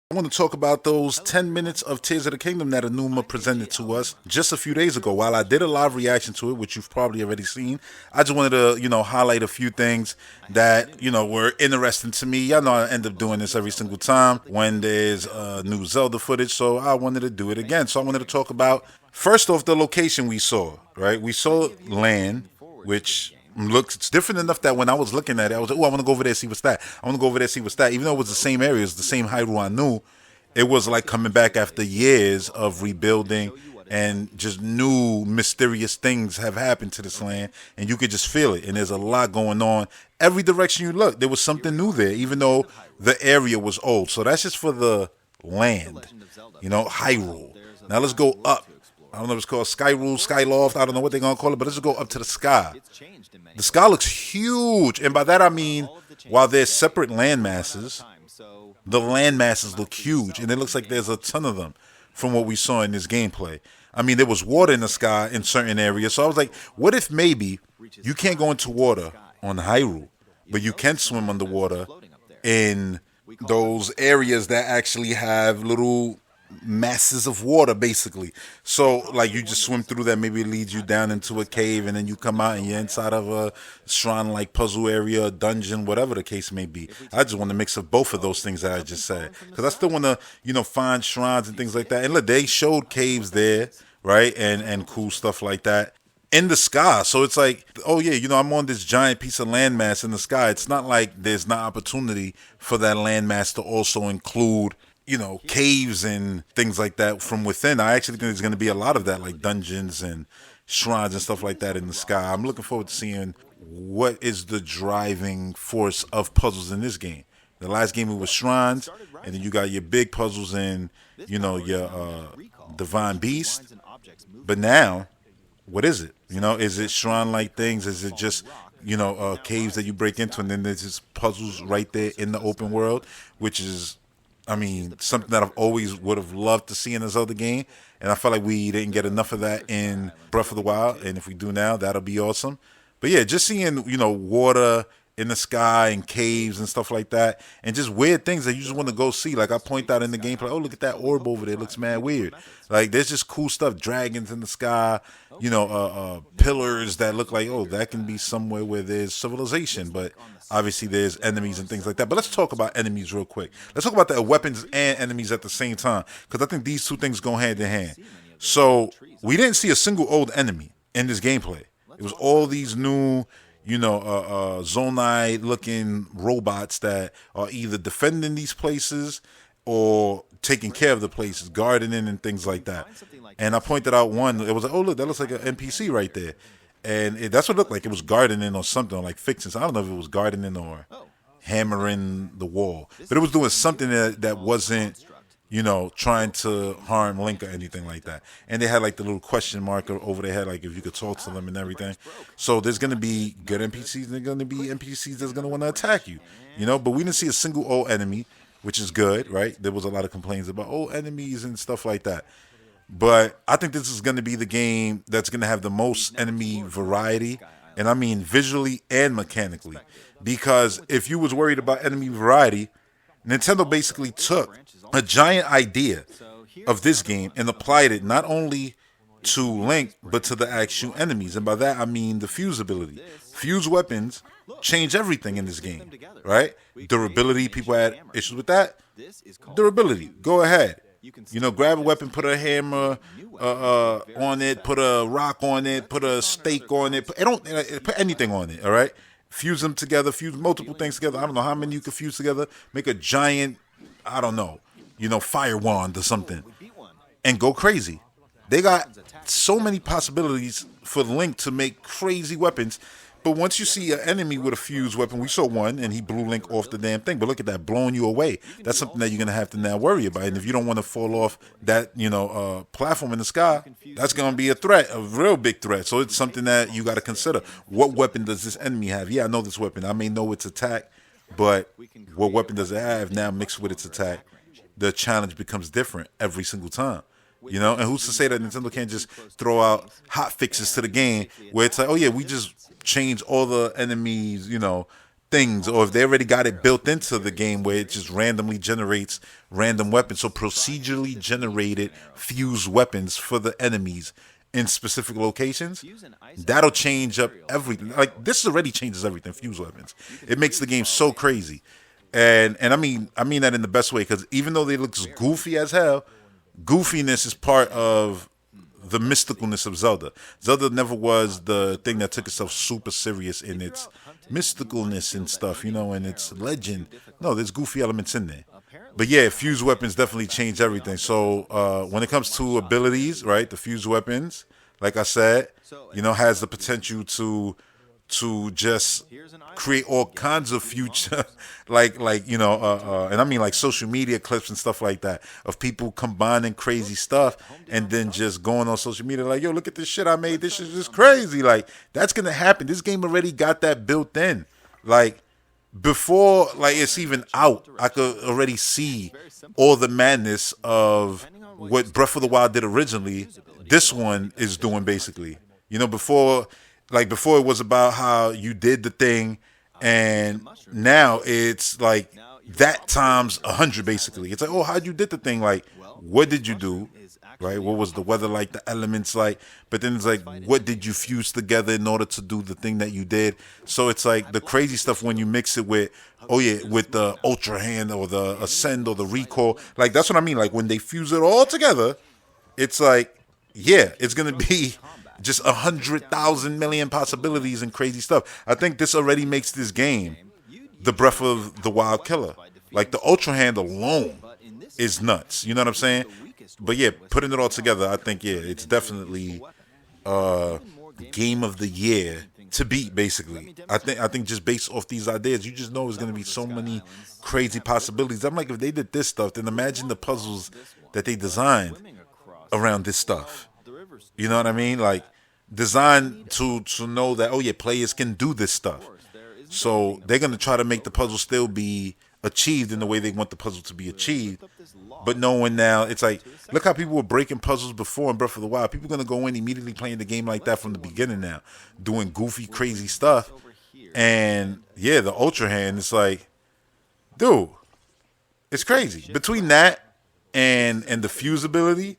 I want to talk about those 10 minutes of Tears of the Kingdom that Anuma presented to us just a few days ago. While I did a live reaction to it, which you've probably already seen, I just wanted to, highlight a few things that, were interesting to me. Y'all know I end up doing this every single time when there's new Zelda footage, so I wanted to do it again. So I wanted to talk about, first off, the location we saw, right? We saw land, which looks it's different enough that when I was looking at it, I was like, "Oh, I want to go over there see what's that. I want to go over there see what's that." Even though it was the same area, it was the same Hyrule I knew. It was like coming back after years of rebuilding, and just new mysterious things have happened to this land, and you could just feel it. And there's a lot going on. Every direction you look, there was something new there, even though the area was old. So that's just for the land, Hyrule. Now let's go up. I don't know if it's called Skyrule, Skyloft. I don't know what they're gonna call it, but let's just go up to the sky. The sky looks huge, and by that I mean, while there's separate land masses, the land masses look huge, and it looks like there's a ton of them from what we saw in this gameplay. I mean, there was water in the sky in certain areas, so I was like, what if maybe you can't go into water on Hyrule, but you can swim underwater in those areas that actually have little masses of water, basically. So like you just swim through that, maybe it leads you down into a cave, and then you come out and you're inside of a shrine like puzzle area, a dungeon, whatever the case may be. I just want to mix up both of those things that I just said, because I still want to find shrines and things like that. And look, they showed caves there, right, and cool stuff like that in the sky. So it's like, oh yeah, I'm on this giant piece of landmass in the sky. It's not like there's not opportunity for that landmass to also include caves and things like that from within. I actually think there's going to be a lot of that, like dungeons and shrines and stuff like that in the sky. I'm looking forward to seeing what is the driving force of puzzles in this game. The last game it was shrines, and then you got your big puzzles in, your divine beast. But now, what is it? Is it shrine-like things? Is it just caves that you break into, and then there's just puzzles right there in the open world, which is, I mean, something that I've always would have loved to see in a Zelda game, and I felt like we didn't get enough of that in Breath of the Wild, and if we do now, that'll be awesome. But yeah, just seeing, water in the sky and caves and stuff like that, and just weird things that you just want to go see. Like I point out in the gameplay, oh, look at that orb over there, it looks mad weird. Like there's just cool stuff, dragons in the sky, pillars that look like, oh, that can be somewhere where there's civilization, but obviously there's enemies and things like that. But let's talk about enemies real quick. Let's talk about the weapons and enemies at the same time, because I think these two things go hand in hand. So we didn't see a single old enemy in this gameplay. It was all these new, Zonai looking robots that are either defending these places or taking care of the places, gardening and things like that. And I pointed out one, it was like, oh, look, that looks like an NPC right there. And that's what it looked like. It was gardening or something, or like fixing. So I don't know if it was gardening or hammering the wall. But it was doing something that wasn't, trying to harm Link or anything like that. And they had like the little question mark over their head, like if you could talk to them and everything. So there's going to be good NPCs and there's going to be NPCs that's going to want to attack you, But we didn't see a single old enemy, which is good, right? There was a lot of complaints about old enemies and stuff like that. But I think this is going to be the game that's going to have the most enemy variety, and I mean visually and mechanically. Because if you was worried about enemy variety, Nintendo basically took a giant idea of this game and applied it not only to Link, but to the actual enemies. And by that, I mean the fuse ability. Fuse weapons change everything in this game, right? Durability, people had issues with that. Durability, go ahead. Grab a weapon, put a hammer on it, put a rock on it, put a stake on it. Put anything on it, all right? Fuse them together, fuse multiple things together. I don't know how many you can fuse together. Make a giant, I don't know, fire wand or something. And go crazy. They got so many possibilities for Link to make crazy weapons. But once you see an enemy with a fused weapon, we saw one and he blew Link off the damn thing. But look at that, blowing you away. That's something that you're going to have to now worry about. And if you don't want to fall off that, platform in the sky, that's going to be a threat, a real big threat. So it's something that you got to consider. What weapon does this enemy have? Yeah, I know this weapon. I may know its attack, but what weapon does it have now mixed with its attack? The challenge becomes different every single time. And who's to say that Nintendo can't just throw out hot fixes to the game where it's like, oh yeah, we just change all the enemies, things, or if they already got it built into the game where it just randomly generates random weapons. So procedurally generated fused weapons for the enemies in specific locations. That'll change up everything. Like this already changes everything. Fuse weapons. It makes the game so crazy. And I mean that in the best way, because even though they look goofy as hell, goofiness is part of the mysticalness of Zelda. Zelda never was the thing that took itself super serious in its mysticalness and stuff, and its legend. No, there's goofy elements in there. But yeah, fused weapons definitely change everything. So when it comes to abilities, right, the fused weapons, like I said, has the potential to just create all kinds of future and I mean like social media clips and stuff like that of people combining crazy stuff and then just going on social media like, yo, look at this shit I made, this shit is just crazy. Like that's gonna happen. This game already got that built in. Like before like it's even out, I could already see all the madness of what Breath of the Wild did originally. This one is doing basically. Before it was about how you did the thing, and now it's like that times 100 basically. It's like, oh, how'd you did the thing? Like, what did you do? Right? What was the weather like, the elements like? But then it's like, what did you fuse together in order to do the thing that you did? So it's like the crazy stuff when you mix it with, with the Ultra Hand or the Ascend or the Recall. Like, that's what I mean. Like, when they fuse it all together, it's like, yeah, it's going to be just 100,000 million possibilities and crazy stuff. I think this already makes this game the Breath of the Wild killer. Like the Ultra Hand alone is nuts. You know what I'm saying? But yeah, putting it all together, I think it's definitely game of the year to beat. Basically, I think just based off these ideas, you just know there's gonna be so many crazy possibilities. I'm like, if they did this stuff, then imagine the puzzles that they designed around this stuff. You know what I mean? Like designed to know that, oh yeah, players can do this stuff. So they're gonna try to make the puzzle still be achieved in the way they want the puzzle to be achieved. But knowing now, it's like, look how people were breaking puzzles before in Breath of the Wild. People are gonna go in immediately playing the game like that from the beginning now, doing goofy, crazy stuff. And yeah, the Ultra Hand, it's like, dude, it's crazy. Between that and the fuse ability,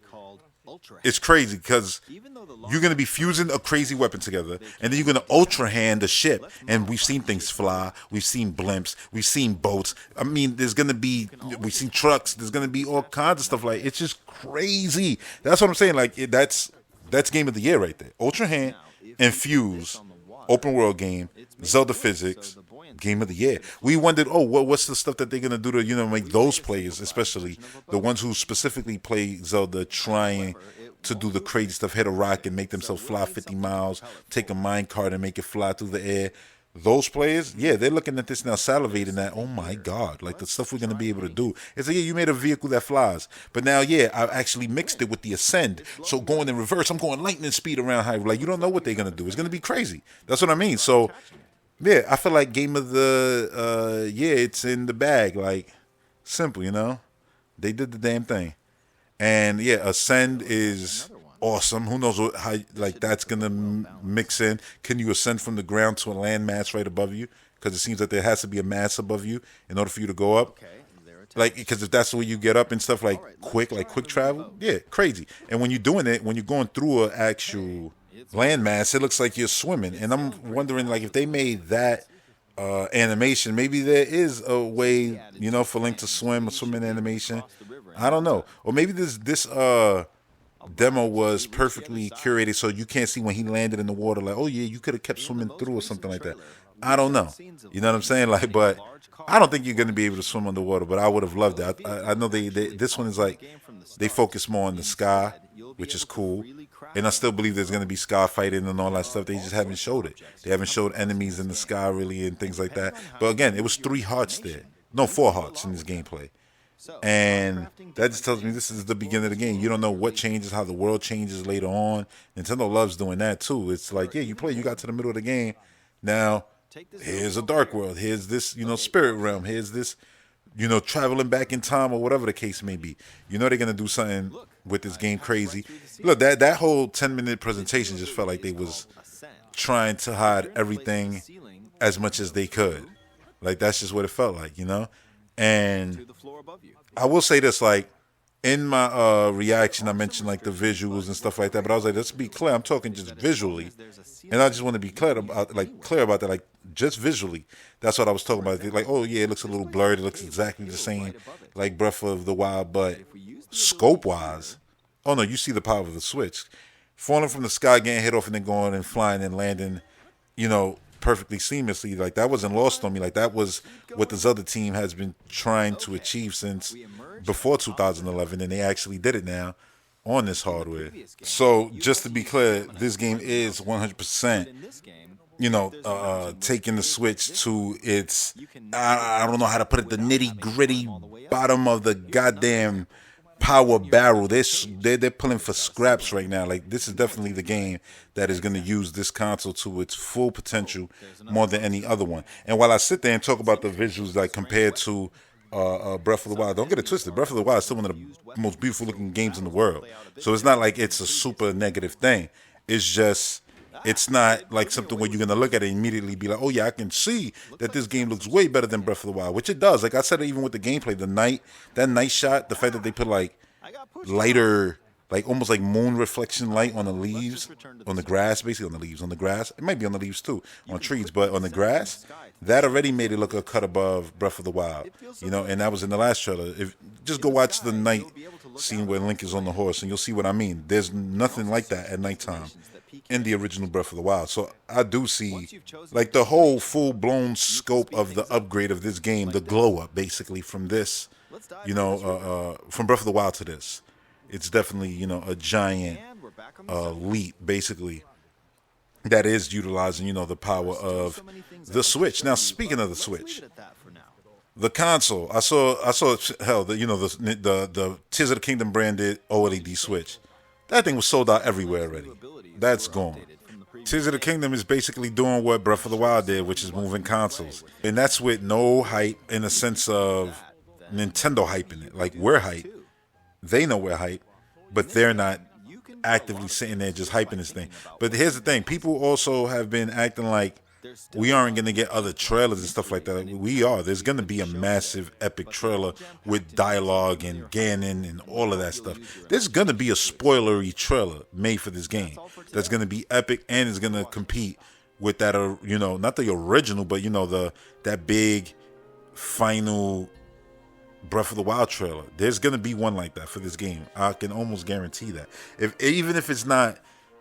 it's crazy because you're going to be fusing a crazy weapon together, and then you're going to Ultra Hand a ship. And we've seen things fly. We've seen blimps. We've seen boats. I mean, we've seen trucks. There's going to be all kinds of stuff. Like, it's just crazy. That's what I'm saying. Like, that's game of the year right there. Ultra Hand and Fuse, open world game, Zelda physics, game of the year. We wondered, what's the stuff that they're gonna do to make those players, especially the ones who specifically play Zelda, trying to do the crazy stuff, hit a rock and make themselves fly 50 miles, take a mine cart and make it fly through the air. Those players, yeah, they're looking at this now, salivating at, oh my God, like the stuff we're going to be able to do. It's like, yeah, you made a vehicle that flies. But now, yeah, I've actually mixed it with the Ascend. So going in reverse, I'm going lightning speed around high. Like, you don't know what they're going to do. It's going to be crazy. That's what I mean. So, yeah, I feel like game of the, it's in the bag. Like, simple, They did the damn thing. And, yeah, Ascend is awesome. Who knows how that's gonna mix in? Can you ascend from the ground to a landmass right above you? Because it seems that there has to be a mass above you in order for you to go up. Like, because if that's the way you get up and stuff, like quick travel, yeah, crazy. And when you're doing it, when you're going through an actual landmass, it looks like you're swimming. And I'm wondering, like, if they made that animation, maybe there is a way, for Link to swim, a swimming animation. I don't know, or maybe this demo was perfectly curated so you can't see when he landed in the water, like, oh yeah, you could have kept swimming through or something like that. I don't know. You know what I'm saying? Like, but I don't think you're going to be able to swim underwater, but I would have loved it. I know this one is like, they focus more on the sky, which is cool. And I still believe there's going to be sky fighting and all that stuff. They just haven't showed it. They haven't showed enemies in the sky really and things like that. But again, it was 3 hearts there. No, 4 hearts in this gameplay. And that just tells me this is the beginning of the game. You don't know what changes, how the world changes later on. Nintendo loves doing that too. It's like, yeah, you got to the middle of the game. Now, here's a dark world. Here's this, spirit realm. Here's this, traveling back in time or whatever the case may be. They're going to do something with this game crazy. Look, that whole 10-minute presentation just felt like they was trying to hide everything as much as they could. Like that's just what it felt like, And I will say this, like in my reaction, I mentioned like the visuals and stuff like that, but I was like, let's be clear. I'm talking just visually, and I just want to be clear about that, like just visually. That's what I was talking about. Like, oh yeah, it looks a little blurred. It looks exactly the same, like Breath of the Wild, but scope wise, oh no, you see the power of the Switch, falling from the sky, getting hit off, and then going and flying and landing, perfectly seamlessly. Like that wasn't lost on me. Like that was what this other team has been trying to achieve since before 2011, and they actually did it now on this hardware. So just to be clear, this game is 100%. Taking the Switch to its, I don't know how to put it, the nitty gritty bottom of the goddamn power barrel. They're pulling for scraps right now. Like this is definitely the game that is going to use this console to its full potential more than any other one. And while I sit there and talk about the visuals, like compared to Breath of the Wild, don't get it twisted. Breath of the Wild is still one of the most beautiful looking games in the world. So it's not like it's a super negative thing. It's just, it's not like something where you're going to look at it and immediately be like, oh yeah, I can see that this game looks way better than Breath of the Wild, which it does. Like I said, even with the gameplay, that night shot, the fact that they put like lighter, like almost like moon reflection light on the leaves, on the grass, basically on the leaves, on the grass. It might be on the leaves too, on trees, but on the grass, that already made it look a cut above Breath of the Wild, and that was in the last trailer. Just go watch the night scene where Link is on the horse and you'll see what I mean. There's nothing like that at nighttime in the original Breath of the Wild. So I do see like the whole full-blown scope of the upgrade of this game, the glow up basically from this, from Breath of the Wild to this. It's definitely, a giant leap basically that is utilizing, the power of the Switch. Now, speaking of the Switch, the console, I saw hell, the Tears of the Kingdom branded OLED Switch. That thing was sold out everywhere already. That's gone. Tears of the Kingdom is basically doing what Breath of the Wild did, which is moving consoles. And that's with no hype in the sense of Nintendo hyping it. Like, we're hype. They know we're hype, but they're not actively sitting there just hyping this thing. But here's the thing. People also have been acting like we aren't going to get other trailers and stuff like that. We are. There's going to be a massive epic trailer with dialogue and Ganon and all of that stuff. There's going to be a spoilery trailer made for this game that's going to be epic and is going to compete with that, not the original, but, that big final Breath of the Wild trailer. There's going to be one like that for this game. I can almost guarantee that. Even if it's not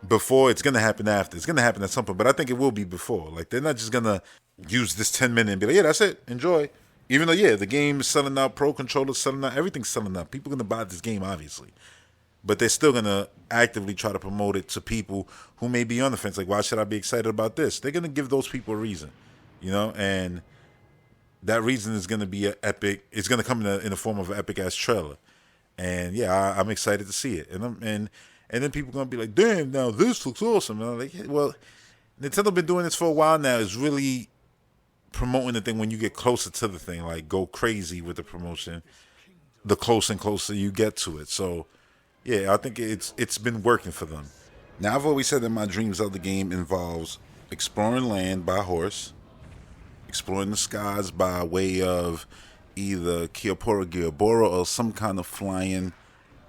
before, it's going to happen after. It's going to happen at some point, but I think it will be before. Like, they're not just going to use this 10-minute and be like, yeah, that's it, enjoy. Even though, yeah, the game is selling out, Pro Controller's selling out, everything's selling out. People are going to buy this game, obviously. But they're still going to actively try to promote it to people who may be on the fence. Like, why should I be excited about this? They're going to give those people a reason, and that reason is going to be an epic. It's going to come in the form of an epic-ass trailer. And, yeah, I'm excited to see it. And then people are going to be like, damn, now this looks awesome. And I'm like, well, Nintendo been doing this for a while now. It's really promoting the thing when you get closer to the thing. Like, go crazy with the promotion the closer and closer you get to it. So, yeah, I think it's been working for them. Now, I've always said that my dreams of the game involves exploring land by horse, exploring the skies by way of either Kiapora or some kind of flying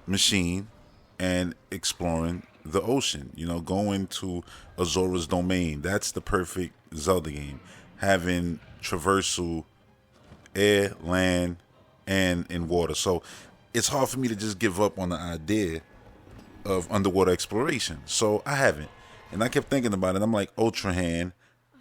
machine, and exploring the ocean, going to Azora's Domain. That's the perfect Zelda game. Having traversal, air, land, and in water. So it's hard for me to just give up on the idea of underwater exploration. So I haven't. And I kept thinking about it. I'm like, Ultra Hand,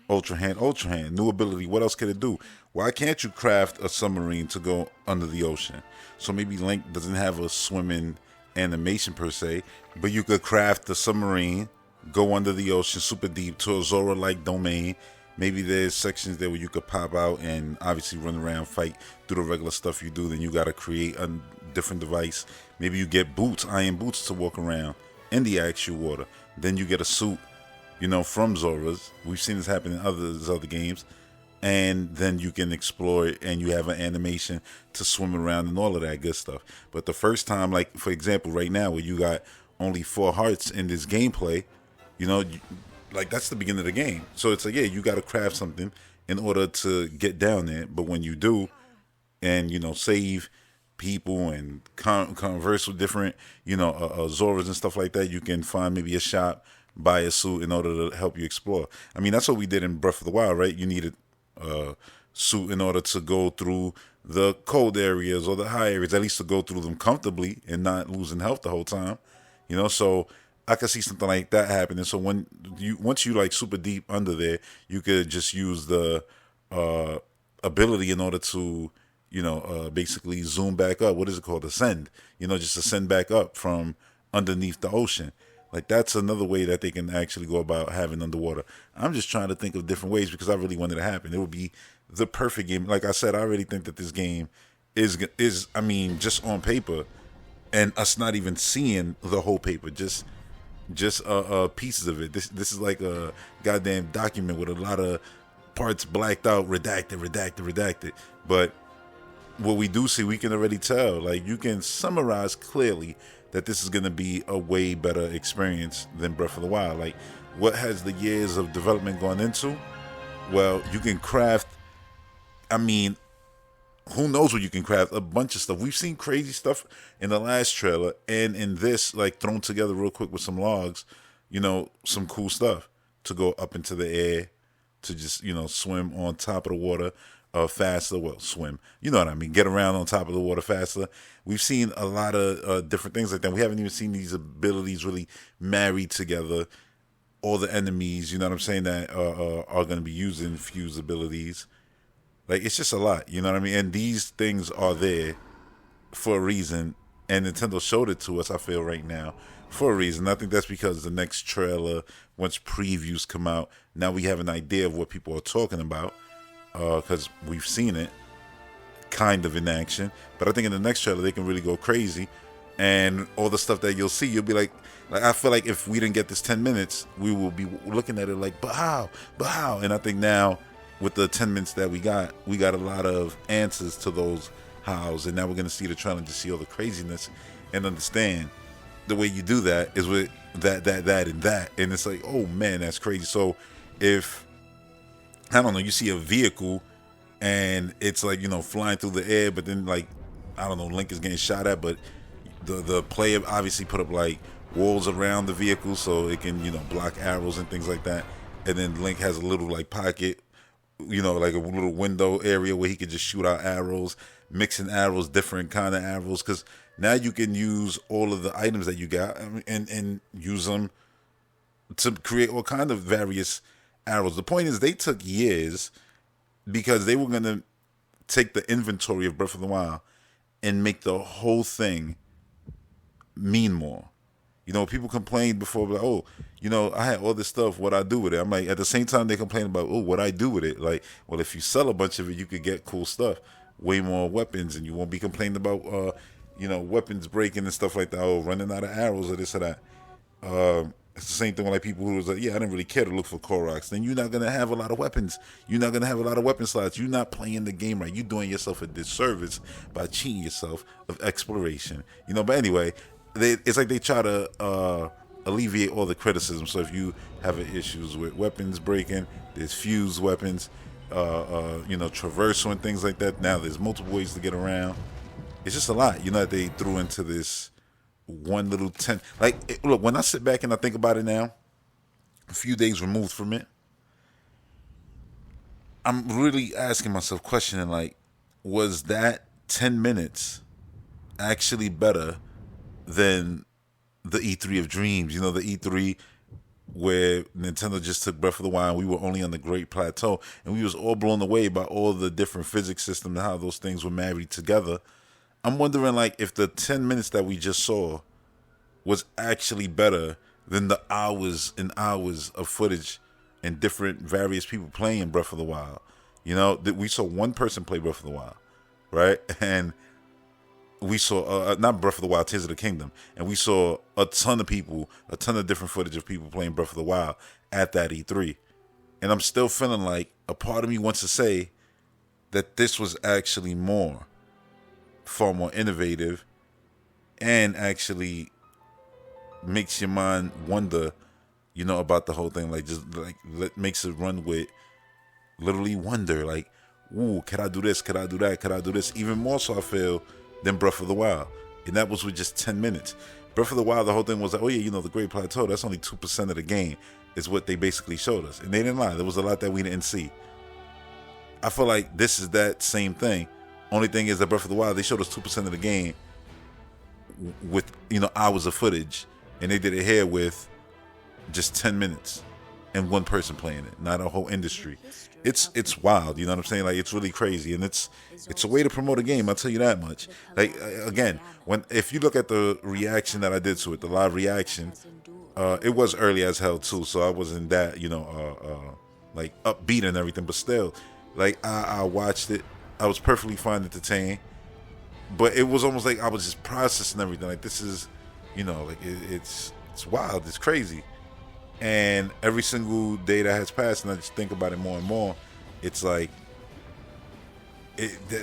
new ability. What else could it do? Why can't you craft a submarine to go under the ocean? So maybe Link doesn't have a swimming animation per se, but you could craft the submarine, go under the ocean super deep to a Zora-like domain. Maybe there's sections there where you could pop out and obviously run around, fight, do the regular stuff you do. Then you got to create a different device. Maybe you get boots, iron boots to walk around in the actual water. Then you get a suit, from Zora's. We've seen this happen in other games. And then you can explore it, and you have an animation to swim around and all of that good stuff. But the first time, like, for example, right now, where you got only 4 hearts in this gameplay, like, that's the beginning of the game. So it's like, yeah, you got to craft something in order to get down there. But when you do, and save people and converse with different Zoras and stuff like that, you can find maybe a shop, buy a suit in order to help you explore. I mean, that's what we did in Breath of the Wild, right? You needed a suit in order to go through the cold areas or the high areas, at least to go through them comfortably and not losing health the whole time. So I could see something like that happening. So once you like super deep under there, you could just use the ability in order to basically zoom back up. What is it called? Ascend. Just ascend back up from underneath the ocean. Like, that's another way that they can actually go about having underwater. I'm just trying to think of different ways because I really want it to happen. It would be the perfect game. Like I said, I already think that this game is I mean, just on paper, and us not even seeing the whole paper, just pieces of it. This is like a goddamn document with a lot of parts blacked out, redacted. But what we do see, we can already tell. Like, you can summarize clearly that this is going to be a way better experience than Breath of the Wild. Like, what has the years of development gone into? Well, you can craft, I mean, who knows what you can craft? A bunch of stuff. We've seen crazy stuff in the last trailer, and in this, like, thrown together real quick with some logs, some cool stuff to go up into the air, to just, swim on top of the water faster. Well, swim. You know what I mean? Get around on top of the water faster. We've seen a lot of different things like that. We haven't even seen these abilities really married together. All the enemies, you know what I'm saying, that are going to be using fuse abilities. Like, it's just a lot, you know what I mean? And these things are there for a reason. And Nintendo showed it to us, I feel, right now, for a reason. I think that's because the next trailer, once previews come out, now we have an idea of what people are talking about, because we've seen it kind of in action. But I think in the next trailer, they can really go crazy. And all the stuff that you'll see, you'll be like, I feel like if we didn't get this 10 minutes, we will be looking at it like, but how? And I think now, with the 10 minutes that we got a lot of answers to those hows. And now we're going to see the trailer to see all the craziness and understand the way you do that is with that, and that. And it's like, oh man, that's crazy. So if, I don't know, you see a vehicle and it's like, flying through the air, but then, like, I don't know, Link is getting shot at, but the player obviously put up like walls around the vehicle so it can, block arrows and things like that. And then Link has a little like pocket, like a little window area where he could just shoot out arrows, mixing arrows, different kind of arrows, because now you can use all of the items that you got and use them to create all kind of various arrows. The point is, they took years because they were going to take the inventory of Breath of the Wild and make the whole thing mean more. People complained before, like, oh, I had all this stuff, what I do with it. I'm like, at the same time, they complain about, oh, what I do with it. Like, well, if you sell a bunch of it, you could get cool stuff, way more weapons, and you won't be complaining about, weapons breaking and stuff like that. Oh, running out of arrows or this or that. It's the same thing with like people who was like, yeah, I didn't really care to look for Koroks. Then you're not gonna have a lot of weapons. You're not gonna have a lot of weapon slots. You're not playing the game right. You're doing yourself a disservice by cheating yourself of exploration. But anyway, it's like they try to alleviate all the criticism. So if you have issues with weapons breaking, there's fused weapons, traversal and things like that. Now there's multiple ways to get around. It's just a lot, that they threw into this one little 10. Like, look, when I sit back and I think about it now, a few days removed from it, I'm really asking myself, questioning, like, was that 10 minutes actually better than the E3 of Dreams? The E3 where Nintendo just took Breath of the Wild. We were only on the Great Plateau, and we was all blown away by all the different physics systems and how those things were married together. I'm wondering, like, if the 10 minutes that we just saw was actually better than the hours and hours of footage and different various people playing Breath of the Wild. We saw one person play Breath of the Wild, right? And we saw, not Breath of the Wild, Tears of the Kingdom. And we saw a ton of people, a ton of different footage of people playing Breath of the Wild at that E3. And I'm still feeling like a part of me wants to say that this was actually far more innovative, and actually makes your mind wonder, about the whole thing. Like, just like makes it run with literally wonder, like, ooh, could I do this? Could I do that? Could I do this? Even more so, I feel, than Breath of the Wild. And that was with just 10 minutes. Breath of the Wild, the whole thing was like, oh yeah, the Great Plateau, that's only 2% of the game, is what they basically showed us. And they didn't lie. There was a lot that we didn't see. I feel like this is that same thing. Only thing is that Breath of the Wild, they showed us 2% of the game with, hours of footage. And they did it here with just 10 minutes and one person playing it, not a whole industry. It's wild, you know what I'm saying? Like, it's really crazy, and it's a way to promote a game, I'll tell you that much. Like, again, if you look at the reaction that I did to it, the live reaction, it was early as hell too, so I wasn't that, like, upbeat and everything, but still, like, I watched it. I was perfectly fine entertained, but it was almost like I was just processing everything. Like, this is, like, it's wild, it's crazy. And every single day that has passed, and I just think about it more and more, it's like,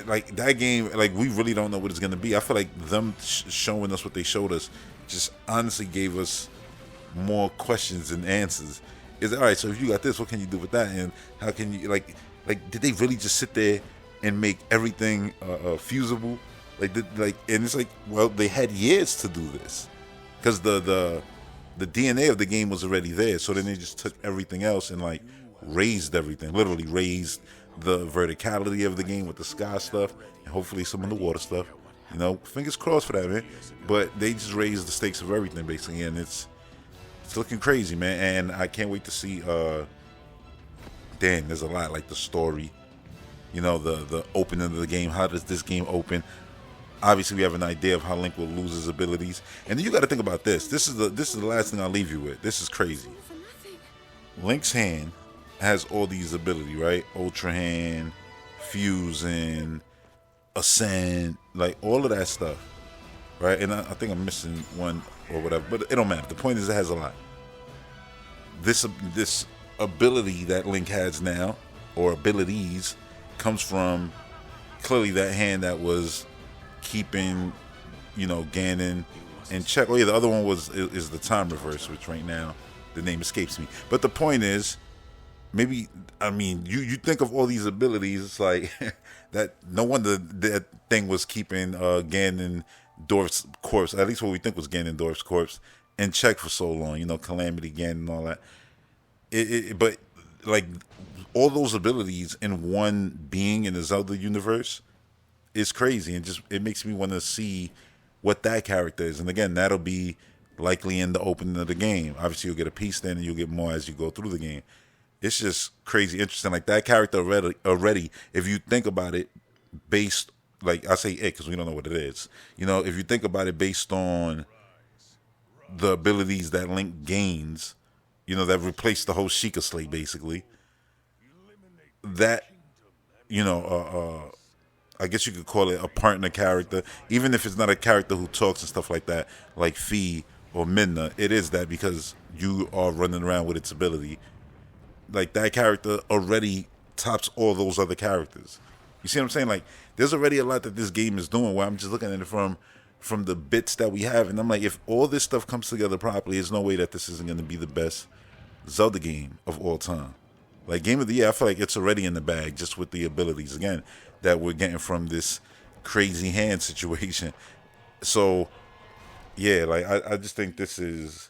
like that game, like, we really don't know what it's gonna be. I feel like them showing us what they showed us just honestly gave us more questions than answers. Is all right? So if you got this, what can you do with that? And how can you like did they really just sit there and make everything fusible? And it's like, well, they had years to do this because the DNA of the game was already there. So then they just took everything else and like raised everything, literally raised the verticality of the game with the sky stuff and hopefully some of the water stuff. Fingers crossed for that, man. But they just raised the stakes of everything basically, and it's looking crazy, man. And I can't wait to see. There's a lot, like the story, the opening of the game. How does this game open? Obviously, we have an idea of how Link will lose his abilities, and then you got to think about this. This is the last thing I'll leave you with. This is crazy. Link's hand has all these abilities, right? Ultra Hand, Fusion, Ascend, like all of that stuff, right? And I think I'm missing one or whatever, but it don't matter. The point is, it has a lot. This ability that Link has now, or abilities, comes from clearly that hand that was keeping, Ganon in check. Oh yeah, the other one is the time reverse, which right now the name escapes me. But the point is, maybe, I mean, you think of all these abilities, it's like that. No wonder that thing was keeping Ganondorf's corpse, at least what we think was Ganondorf's corpse, in check for so long. Calamity Ganon and all that. But like all those abilities in one being in the Zelda universe is crazy, and just it makes me want to see what that character is. And again, that'll be likely in the opening of the game. Obviously, you'll get a piece then, and you'll get more as you go through the game. It's just crazy interesting. Like that character already, if you think about it, based, like I say it because we don't know what it is. If you think about it based on the abilities that Link gains, that replaced the whole Sheikah slate basically. That, I guess you could call it a partner character, even if it's not a character who talks and stuff like that, like Fi or Midna. It is that because you are running around with its ability. Like that character already tops all those other characters. You see what I'm saying? Like there's already a lot that this game is doing where I'm just looking at it from the bits that we have, and I'm like, if all this stuff comes together properly, there's no way that this isn't going to be the best Zelda game of all time. Like game of the year, I feel like it's already in the bag just with the abilities again that we're getting from this crazy hand situation. So yeah, like I just think this is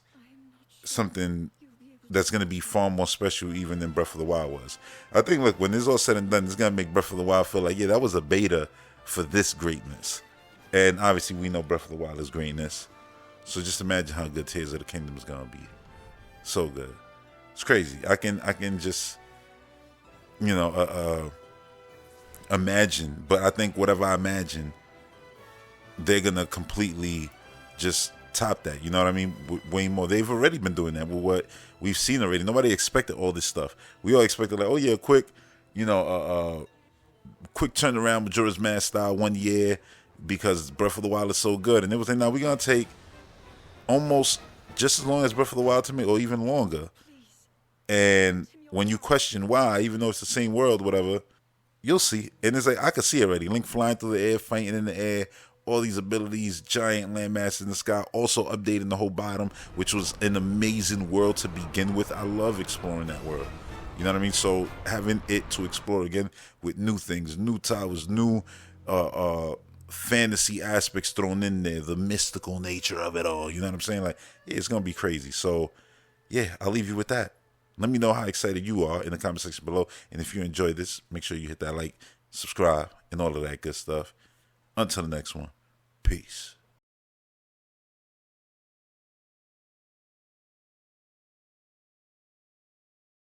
something that's going to be far more special even than Breath of the Wild was. I think, look, when this is all said and done, it's going to make Breath of the Wild feel like, yeah, that was a beta for this greatness. And obviously we know Breath of the Wild is greatness. So just imagine how good Tears of the Kingdom is going to be. So good. It's crazy. I can just, imagine. But I think whatever I imagine, they're going to completely just top that. You know what I mean? Way more. They've already been doing that with what we've seen already. Nobody expected all this stuff. We all expected like, oh yeah, quick, quick turnaround Majora's Mask style 1 year because Breath of the Wild is so good. And it was like, now we're going to take almost just as long as Breath of the Wild to me, or even longer. And when you question why, even though it's the same world, whatever, you'll see. And it's like, I could see already. Link flying through the air, fighting in the air, all these abilities, giant landmass in the sky, also updating the whole bottom, which was an amazing world to begin with. I love exploring that world. You know what I mean? So having it to explore again with new things, new towers, new fantasy aspects thrown in there, the mystical nature of it all. You know what I'm saying? Like, yeah, it's gonna be crazy. So yeah, I'll leave you with that. Let me know how excited you are in the comment section below. And if you enjoyed this, make sure you hit that like, subscribe, and all of that good stuff. Until the next one, peace.